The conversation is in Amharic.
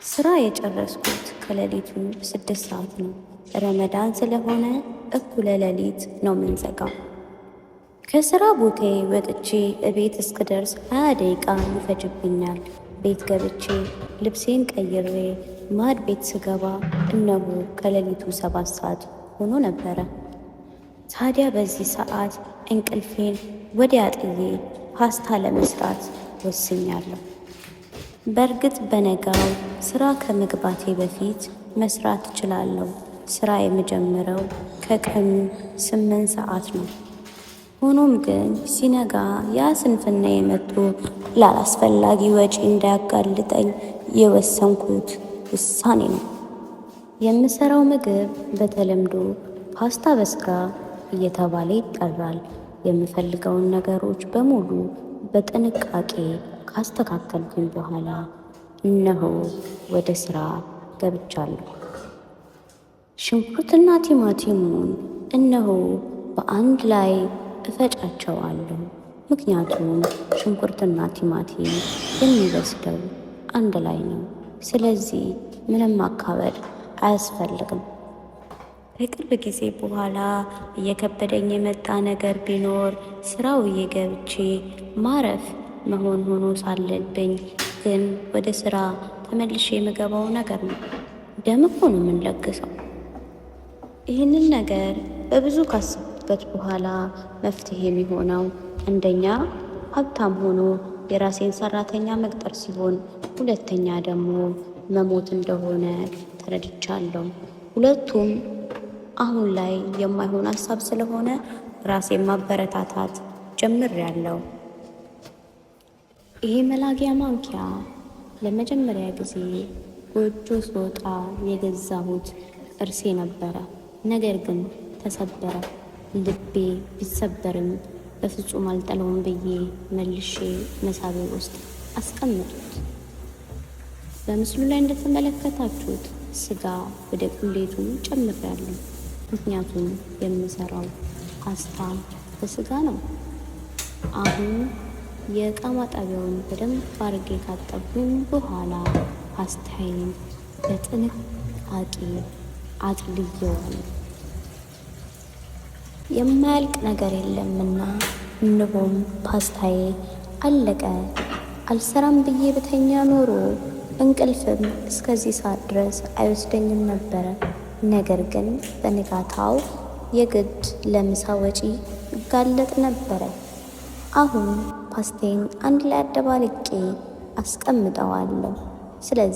ስራ የጨረስኩት ከሌሊቱ 6 ሰዓት ነው። ረመዳን ስለሆነ እኩለ ሌሊት ነው ምንዘጋው። ከስራ ቦታዬ ወጥቼ እቤት እስክደርስ 20 ደቂቃ ይፈጅብኛል። ቤት ገብቼ ልብሴን ቀይሬ ማድ ቤት ስገባ እነሆ ከሌሊቱ 7 ሰዓት ሆኖ ነበረ። ታዲያ በዚህ ሰዓት እንቅልፌን ወዲያ ጥዬ ፓስታ ለመስራት ወስኛለሁ። በእርግጥ በነጋው ስራ ከመግባቴ በፊት መስራት እችላለሁ። ስራ የምጀምረው ከቀኑ 8 ሰዓት ነው። ሆኖም ግን ሲነጋ ያ ስንፍና የመጡ ላላስፈላጊ ወጪ እንዳያጋልጠኝ የወሰንኩት ውሳኔ ነው። የምሰራው ምግብ በተለምዶ ፓስታ በስጋ እየተባለ ይጠራል። የምፈልገውን ነገሮች በሙሉ በጥንቃቄ ካስተካከልኩኝ በኋላ እነሆ ወደ ስራ ገብቻለሁ። ሽንኩርትና ቲማቲሙን እነሆ በአንድ ላይ እፈጫቸዋለሁ። ምክንያቱም ሽንኩርትና ቲማቲም የሚበስለው አንድ ላይ ነው። ስለዚህ ምንም ማካበድ አያስፈልግም። ከቅርብ ጊዜ በኋላ እየከበደኝ የመጣ ነገር ቢኖር ስራው እየገብቼ ማረፍ መሆን ሆኖ ሳለብኝ ግን ወደ ስራ ተመልሼ የምገባው ነገር ነው። ደም እኮ ነው የምንለግሰው። ይህንን ነገር በብዙ ካሰብኩበት በኋላ መፍትሄ የሚሆነው አንደኛ ሀብታም ሆኖ የራሴን ሰራተኛ መቅጠር ሲሆን፣ ሁለተኛ ደግሞ መሞት እንደሆነ ተረድቻለሁ። ሁለቱም አሁን ላይ የማይሆን ሀሳብ ስለሆነ ራሴን ማበረታታት ጀምሬያለሁ። ይሄ መላጊያ ማንኪያ ለመጀመሪያ ጊዜ ጎጆ ስወጣ የገዛሁት እርሴ ነበረ። ነገር ግን ተሰበረ። ልቤ ቢሰበርም በፍጹም አልጠለውም ብዬ መልሼ መሳቤ ውስጥ አስቀምጡት። በምስሉ ላይ እንደተመለከታችሁት ስጋ ወደ ቁሌቱ ጨምሬያለሁ። ምክንያቱም የምሰራው ፓስታ በስጋ ነው። አሁን የእቃ ማጠቢያውን በደንብ አድርጌ ካጠብኩኝ በኋላ ፓስታዬን በጥንቃቄ አጥልዬዋለሁ። የማያልቅ ነገር የለምና እነሆም ፓስታዬ አለቀ። አልሰራም ብዬ በተኛ ኖሮ እንቅልፍም እስከዚህ ሰዓት ድረስ አይወስደኝም ነበረ። ነገር ግን በንጋታው የግድ ለምሳ ወጪ እጋለጥ ነበረ። አሁን ፓስታዬን አንድ ላይ አደባልቄ አስቀምጠዋለሁ። ስለዚህ